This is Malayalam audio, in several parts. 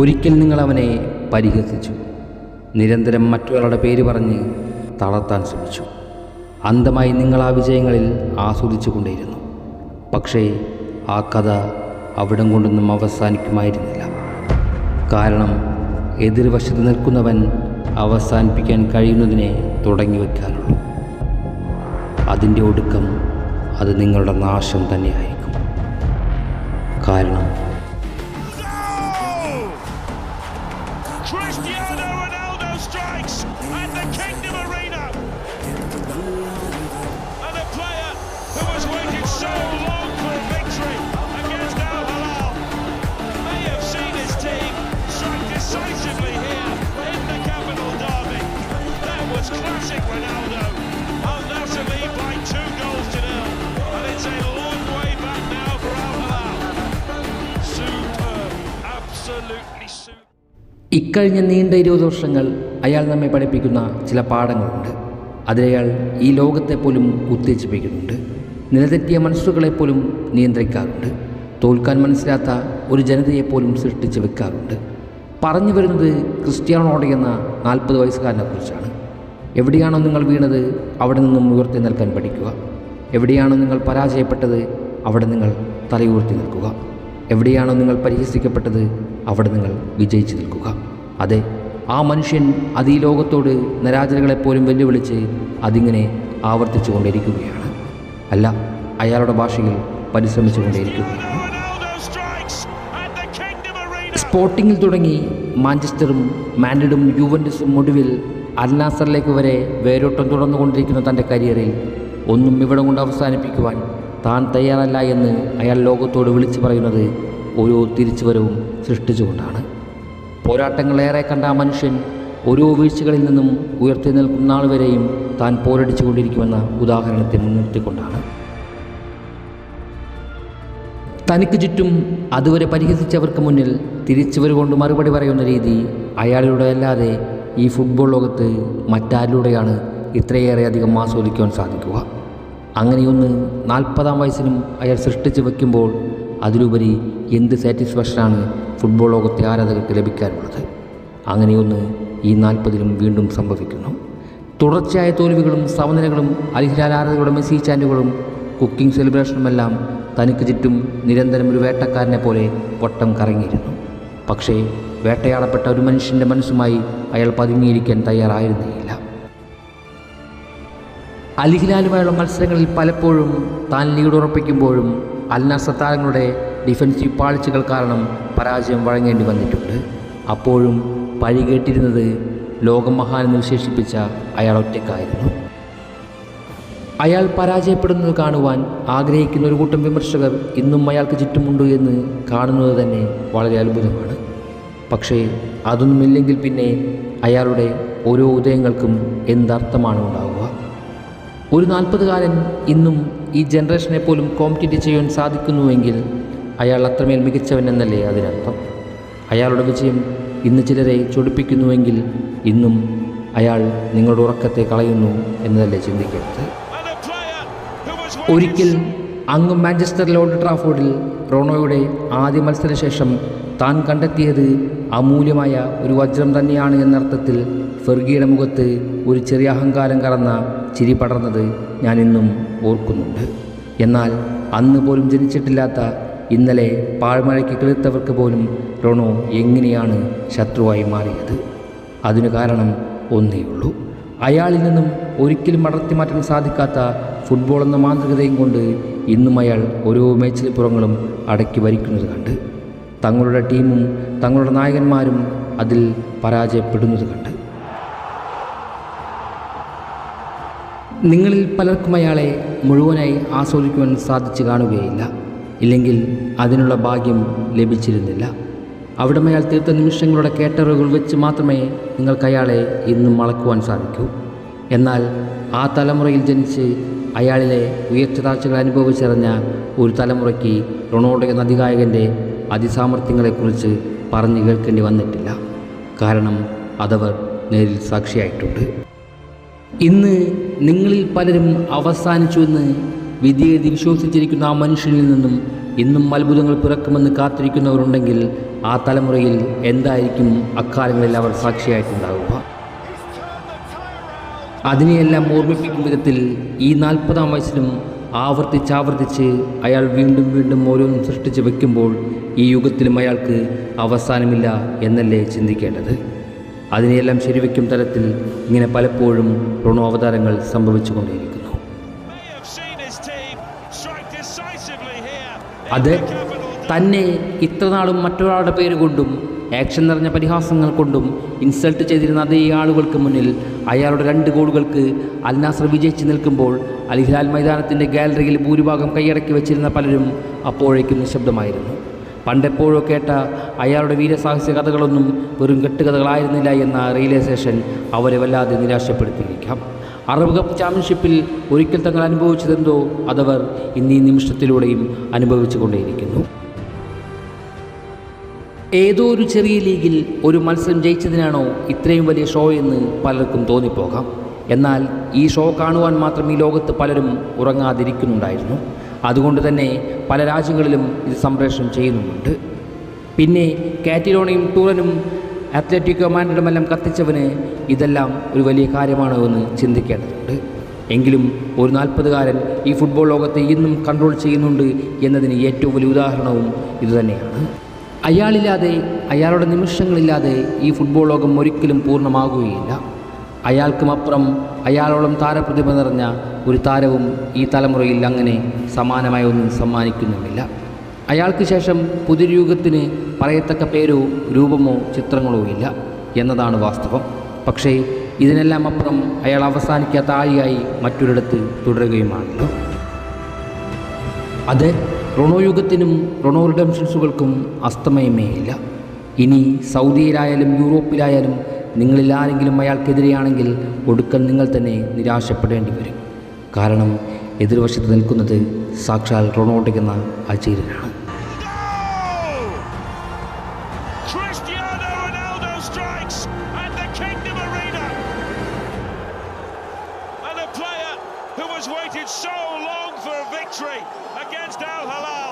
ഒരിക്കൽ നിങ്ങൾ അവനെ പരിഹസിച്ചു, നിരന്തരം മറ്റൊരാളുടെ പേര് പറഞ്ഞ് തളർത്താൻ ശ്രമിച്ചു. അന്ധമായി നിങ്ങൾ ആ വിജയങ്ങളിൽ ആസ്വദിച്ചു കൊണ്ടേയിരുന്നു. പക്ഷേ ആ കഥ അവിടം കൊണ്ടൊന്നും അവസാനിക്കുമായിരുന്നില്ല. കാരണം എതിർവശത്ത് നിൽക്കുന്നവൻ അവസാനിപ്പിക്കാൻ കഴിയുന്നതിനെ തുടങ്ങി വയ്ക്കാനുള്ളൂ. അതിൻ്റെ ഒടുക്കം അത് നിങ്ങളുടെ നാശം തന്നെയായിരിക്കും. കാരണം Cristiano Ronaldo strikes at the Kingdom Arena. And a player who has waited so long for a victory against Al Hilal may have seen his team strike decisively here in the capital derby. That was classic Ronaldo. Al Nassr lead by 2-0. And it's a long way back now for Al Hilal. Superb, absolutely superb. ഇക്കഴിഞ്ഞ നീണ്ട 20 വർഷങ്ങൾ അയാൾ നമ്മെ പഠിപ്പിക്കുന്ന ചില പാഠങ്ങളുണ്ട്. അതിലയാൾ ഈ ലോകത്തെപ്പോലും ഉത്തേജിപ്പിക്കുന്നുണ്ട്. നിലതെറ്റിയ മനസ്സുകളെപ്പോലും നിയന്ത്രിക്കാറുണ്ട്. തോൽക്കാൻ മനസ്സിലാത്ത ഒരു ജനതയെപ്പോലും സൃഷ്ടിച്ച് വെക്കാറുണ്ട്. പറഞ്ഞു വരുന്നത് ക്രിസ്ത്യാനോ റൊണാൾഡോ എന്ന 40 വയസ്സുകാരനെ കുറിച്ചാണ്. എവിടെയാണോ നിങ്ങൾ വീണത് അവിടെ നിന്നും ഉയർത്തി നിൽക്കാൻ പഠിക്കുക. എവിടെയാണോ നിങ്ങൾ പരാജയപ്പെട്ടത് അവിടെ നിങ്ങൾ തലയുയർത്തി നിൽക്കുക. എവിടെയാണോ നിങ്ങൾ പരിഹസിക്കപ്പെട്ടത് അവിടെ നിങ്ങൾ വിജയിച്ചു നിൽക്കുക. അതെ, ആ മനുഷ്യൻ അത് ഈ ലോകത്തോട് നരാധരകളെപ്പോലും വെല്ലുവിളിച്ച് അതിങ്ങനെ ആവർത്തിച്ചു കൊണ്ടിരിക്കുകയാണ്. അല്ല, അയാളുടെ ഭാഷയിൽ പരിശ്രമിച്ചു കൊണ്ടേയിരിക്കുകയാണ്. സ്പോർട്ടിങ്ങിൽ തുടങ്ങി മാഞ്ചസ്റ്ററും മാൻഡ്രിഡും യുവൻറ്റസും ഒടുവിൽ അൽ നാസറിലേക്ക് വരെ വേരോട്ടം തുടർന്നുകൊണ്ടിരിക്കുന്ന തൻ്റെ കരിയറിൽ ഒന്നും ഇവിടെ കൊണ്ട് അവസാനിപ്പിക്കുവാൻ താൻ തയ്യാറല്ല എന്ന് അയാൾ ലോകത്തോട് വിളിച്ചു പറയുന്നത് ഓരോ തിരിച്ചുവരവും സൃഷ്ടിച്ചുകൊണ്ടാണ്. പോരാട്ടങ്ങളേറെ കണ്ട ആ മനുഷ്യൻ ഓരോ വീഴ്ചകളിൽ നിന്നും ഉയർത്തി നിൽക്കുന്ന നാൾ വരെയും താൻ പോരടിച്ചു കൊണ്ടിരിക്കുമെന്ന ഉദാഹരണത്തെ മുൻനിർത്തിക്കൊണ്ടാണ്. തനിക്ക് ചുറ്റും അതുവരെ പരിഹസിച്ചവർക്ക് മുന്നിൽ തിരിച്ചുവരുകൊണ്ട് മറുപടി പറയുന്ന രീതി അയാളിലൂടെ അല്ലാതെ ഈ ഫുട്ബോൾ ലോകത്ത് മറ്റാരിലൂടെയാണ് ഇത്രയേറെ അധികം ആസ്വദിക്കുവാൻ സാധിക്കുക. അങ്ങനെയൊന്ന് 40-ാം വയസ്സിലും അയാൾ സൃഷ്ടിച്ചു വയ്ക്കുമ്പോൾ അതിലുപരി എന്ത് സാറ്റിസ്ഫാക്ഷനാണ് ഫുട്ബോൾ ലോകത്തെ ആരാധകർക്ക് ലഭിക്കാനുള്ളത്. അങ്ങനെയൊന്ന് ഈ 40-ലും വീണ്ടും സംഭവിക്കുന്നു. തുടർച്ചയായ തോൽവികളും സമനിലകളും അൽ ഹിലാൽ ആരാധകരുടെ മെസ്സി ചാൻഡുകളും കുക്കിംഗ് സെലിബ്രേഷനുമെല്ലാം തനിക്ക് ചുറ്റും നിരന്തരം ഒരു വേട്ടക്കാരനെ പോലെ വട്ടം കറങ്ങിയിരുന്നു. പക്ഷേ വേട്ടയാടപ്പെട്ട ഒരു മനുഷ്യൻ്റെ മനസ്സുമായി അയാൾ പതുങ്ങിയിരിക്കാൻ തയ്യാറായിരുന്നില്ല. അൽ ഹിലാലുമായുള്ള മത്സരങ്ങളിൽ പലപ്പോഴും താൻ ലീഡ് ഉറപ്പിക്കുമ്പോഴും അൽ നാസർ താരങ്ങളുടെ ഡിഫൻസീവ് പാളിച്ചകൾ കാരണം പരാജയം വഴങ്ങേണ്ടി വന്നിട്ടുണ്ട്. അപ്പോഴും പഴി കേട്ടിരുന്നത് ലോകമഹാനെന്ന് വിശേഷിപ്പിച്ച അയാൾ ഒറ്റയ്ക്കായിരുന്നു. അയാൾ പരാജയപ്പെടുന്നത് കാണുവാൻ ആഗ്രഹിക്കുന്ന ഒരു കൂട്ടം വിമർശകർ ഇന്നും അയാൾക്ക് ചുറ്റുമുണ്ട് എന്ന് കാണുന്നത് തന്നെ വളരെ അത്ഭുതമാണ്. പക്ഷേ അതൊന്നുമില്ലെങ്കിൽ പിന്നെ അയാളുടെ ഓരോ ഉദയങ്ങൾക്കും എന്തർത്ഥമാണ് ഉണ്ടാവുക? ഒരു 40-കാരൻ ഇന്നും ഈ ജനറേഷനെ പോലും കോമ്പറ്റീറ്റ് ചെയ്യാൻ സാധിക്കുന്നുവെങ്കിൽ അയാൾ അത്രമേൽ മികച്ചവൻ എന്നല്ലേ അതിനർത്ഥം. അയാളുടെ വിജയം ഇന്ന് ചിലരെ ചൊടിപ്പിക്കുന്നുവെങ്കിൽ ഇന്നും അയാൾ നിങ്ങളുടെ ഉറക്കത്തെ കളയുന്നു എന്നതല്ലേ ചിന്തിക്കരുത്. ഒരിക്കൽ അങ്ങ് മാഞ്ചസ്റ്ററിലെ ഓൾഡ് ട്രാഫോർഡിൽ റോണോയുടെ ആദ്യ മത്സരശേഷം താൻ കണ്ടെത്തിയത് അമൂല്യമായ ഒരു വജ്രം തന്നെയാണ് എന്നർത്ഥത്തിൽ ഫെർഗിയുടെ മുഖത്ത് ഒരു ചെറിയ അഹങ്കാരം കറന്ന ചിരി പടർന്നത് ഞാൻ ഇന്നും ഓർക്കുന്നുണ്ട്. എന്നാൽ അന്ന് പോലും ജനിച്ചിട്ടില്ലാത്ത ഇന്നലെ പാഴ്മഴയ്ക്ക് കിളിർത്തവർക്ക് പോലും റോണോ എങ്ങനെയാണ് ശത്രുവായി മാറിയത്? അതിനു കാരണം ഒന്നേയുള്ളൂ. അയാളിൽ നിന്നും ഒരിക്കലും അടർത്തി മാറ്റാൻ സാധിക്കാത്ത ഫുട്ബോൾ എന്ന മാന്ത്രികതയും കൊണ്ട് ഇന്നും അയാൾ ഓരോ മേച്ചിൽപ്പുറങ്ങളും അടക്കി ഭരിക്കുന്നത് കണ്ട്, തങ്ങളുടെ ടീമും തങ്ങളുടെ നായകന്മാരും അതിൽ പരാജയപ്പെടുന്നത് കണ്ട്. നിങ്ങളിൽ പലർക്കും അയാളെ മുഴുവനായി ആസ്വദിക്കുവാൻ സാധിച്ചു കാണുകയില്ല. ഇല്ലെങ്കിൽ അതിനുള്ള ഭാഗ്യം ലഭിച്ചിരുന്നില്ല. അവിടെ അയാൾ തീർത്ത നിമിഷങ്ങളുടെ കേട്ടറിവുകൾ വെച്ച് മാത്രമേ നിങ്ങൾക്ക് അയാളെ ഇന്നും അളക്കുവാൻ സാധിക്കൂ. എന്നാൽ ആ തലമുറയിൽ ജനിച്ച് അയാളിലെ ഉയർച്ചതാഴ്ചകൾ അനുഭവിച്ചറിഞ്ഞ ഒരു തലമുറയ്ക്ക് റൊണാൾഡോ എന്ന അതികായകൻ്റെ അതിസാമർഥ്യങ്ങളെക്കുറിച്ച് പറഞ്ഞു കേൾക്കേണ്ടി വന്നിട്ടില്ല. കാരണം അതവർ നേരിൽ സാക്ഷിയായിട്ടുണ്ട്. ഇന്ന് നിങ്ങളിൽ പലരും അവസാനിച്ചുവെന്ന് വിധിയെഴുതി വിശ്വസിച്ചിരിക്കുന്ന ആ മനുഷ്യനിൽ നിന്നും ഇന്നും അത്ഭുതങ്ങൾ പിറക്കുമെന്ന് കാത്തിരിക്കുന്നവരുണ്ടെങ്കിൽ ആ തലമുറയിൽ എന്തായിരിക്കും അക്കാലങ്ങളിൽ അവർ സാക്ഷിയായിട്ടുണ്ടാവുക? അതിനെയെല്ലാം ഓർമ്മിപ്പിക്കും വിധത്തിൽ ഈ 40-ാം വയസ്സിലും ആവർത്തിച്ചാവർത്തിച്ച് അയാൾ വീണ്ടും വീണ്ടും ഓരോന്നും സൃഷ്ടിച്ച് വയ്ക്കുമ്പോൾ ഈ യുഗത്തിലും അയാൾക്ക് അവസാനമില്ല എന്നല്ലേ ചിന്തിക്കേണ്ടത്? അതിനെയെല്ലാം ശരിവയ്ക്കും തരത്തിൽ ഇങ്ങനെ പലപ്പോഴും റൊണോ അവതാരങ്ങൾ സംഭവിച്ചു കൊണ്ടേയിരിക്കുന്നു. അത് തന്നെ ഇത്രനാളും മറ്റൊരാളുടെ പേര് കൊണ്ടും ആക്ഷൻ നിറഞ്ഞ പരിഹാസങ്ങൾ കൊണ്ടും ഇൻസൾട്ട് ചെയ്തിരുന്ന അതേ ആളുകൾക്ക് മുന്നിൽ അയാളുടെ 2 ഗോളുകൾക്ക് അൽ നാസർ വിജയിച്ച് നിൽക്കുമ്പോൾ അൽ ഹിലാൽ മൈതാനത്തിൻ്റെ ഗാലറിയിൽ ഭൂരിഭാഗം കൈയടക്കി വെച്ചിരുന്ന പലരും അപ്പോഴേക്കും നിശബ്ദമായിരുന്നു. പണ്ടെപ്പോഴോ കേട്ട അയാളുടെ വീരസാഹസ്യ കഥകളൊന്നും വെറും കെട്ടുകഥകളായിരുന്നില്ല എന്ന റിയലൈസേഷൻ അവരെ വല്ലാതെ നിരാശപ്പെടുത്തിയിരിക്കാം. അറബ് കപ്പ് ചാമ്പ്യൻഷിപ്പിൽ ഒരിക്കൽ തങ്ങൾ അനുഭവിച്ചതെന്തോ അതവർ ഇന്നീ നിമിഷത്തിലൂടെയും അനുഭവിച്ചു കൊണ്ടേയിരിക്കുന്നു. ഏതോ ഒരു ചെറിയ ലീഗിൽ ഒരു മത്സരം ജയിച്ചതിനാണോ ഇത്രയും വലിയ ഷോ എന്ന് പലർക്കും തോന്നിപ്പോകാം. എന്നാൽ ഈ ഷോ കാണുവാൻ മാത്രം ഈ ലോകത്ത് പലരും ഉറങ്ങാതിരിക്കുന്നുണ്ടായിരുന്നു. അതുകൊണ്ട് തന്നെ പല രാജ്യങ്ങളിലും ഇത് സംപ്രേഷണം ചെയ്യുന്നുമുണ്ട്. പിന്നെ കാറ്റിലോണയും ടൂറനും അത്ലറ്റിക്കോ മാൻഡ്രിഡുമെല്ലാം കത്തിച്ചവന് ഇതെല്ലാം ഒരു വലിയ കാര്യമാണോ എന്ന് ചിന്തിക്കേണ്ടതുണ്ട്. എങ്കിലും ഒരു 40-കാരൻ ഈ ഫുട്ബോൾ ലോകത്തെ ഇന്നും കൺട്രോൾ ചെയ്യുന്നുണ്ട് എന്നതിന് ഏറ്റവും വലിയ ഉദാഹരണവും ഇതുതന്നെയാണ്. അയാളില്ലാതെ, അയാളുടെ നിമിഷങ്ങളില്ലാതെ ഈ ഫുട്ബോൾ ലോകം ഒരിക്കലും പൂർണ്ണമാകുകയില്ല. അയാൾക്കുമപ്പുറം അയാളോളം താരപ്രതിഭ നിറഞ്ഞ ഒരു താരവും ഈ തലമുറയിൽ അങ്ങനെ സമാനമായ ഒന്നും സമ്മാനിക്കുന്നുമില്ല. അയാൾക്ക് ശേഷം പുതിയൊരു യുഗത്തിന് പറയത്തക്ക പേരോ രൂപമോ ചിത്രങ്ങളോ ഇല്ല എന്നതാണ് വാസ്തവം. പക്ഷേ ഇതിനെല്ലാം അപ്പുറം അയാൾ അവസാനിക്കാത്ത ആഴിയായി മറ്റൊരിടത്ത് തുടരുകയുമാണല്ലോ. അത് റൊണോ യുഗത്തിനും റൊണോ റിഡംഷൻസുകൾക്കും അസ്തമയമേ ഇല്ല. ഇനി സൗദിയിലായാലും യൂറോപ്പിലായാലും നിങ്ങളിൽ ആരെങ്കിലും അയാൾക്കെതിരെയാണെങ്കിൽ ഒടുക്കം നിങ്ങൾ തന്നെ നിരാശപ്പെടേണ്ടി വരും. കാരണം എതിർവശത്ത് നിൽക്കുന്നത് സാക്ഷാൽ റൊണാൾഡോ എന്ന അജീരനാണ്. Against Al Hilal,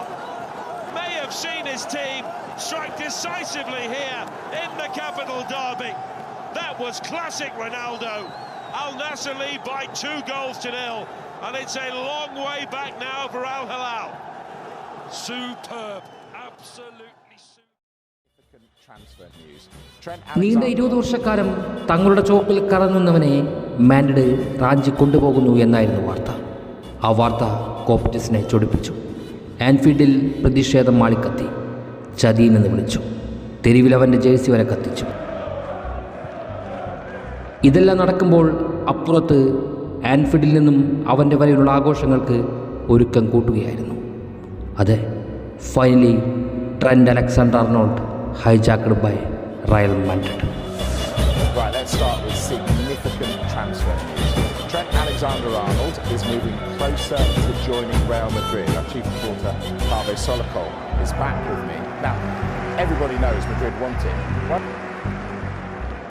may have seen his team strike decisively here in the capital derby. That was classic Ronaldo. Al Nassr lead by 2 goals to 0, and it's a long way back now for Al Hilal. Superb, absolutely superb. നീണ്ട 20 വർഷക്കാലം തങ്ങളുടെ ചോപ്പിൽ കറങ്ങുന്നവനെ മാൻഡ്രിഡ് റാഞ്ചി കൊണ്ടുപോകുന്നു എന്നായിരുന്നു വാർത്ത. ആ വാർത്ത കോപ്പറ്റിസിനെ ചൊടിപ്പിച്ചു. ആൻഫീൽഡിൽ പ്രതിഷേധം മാളിക്കത്തി. ചതിയെന്ന് വിളിച്ചു. തെരുവിൽ അവൻ്റെ ജേഴ്സി വരെ കത്തിച്ചു. ഇതെല്ലാം നടക്കുമ്പോൾ അപ്പുറത്ത് ആൻഫീൽഡിൽ നിന്നും അവൻ്റെ വരെയുള്ള ആഘോഷങ്ങൾക്ക് ഒരുക്കം കൂട്ടുകയായിരുന്നു. അതെ, finally Trent Alexander-Arnold hijacked by Real Madrid. Right, let's start with significant transfer news. Trent Alexander-Arnold is moving closer to joining Real Madrid. Our chief reporter, Pablo Solocol, is back with me. Now, everybody knows Madrid want him.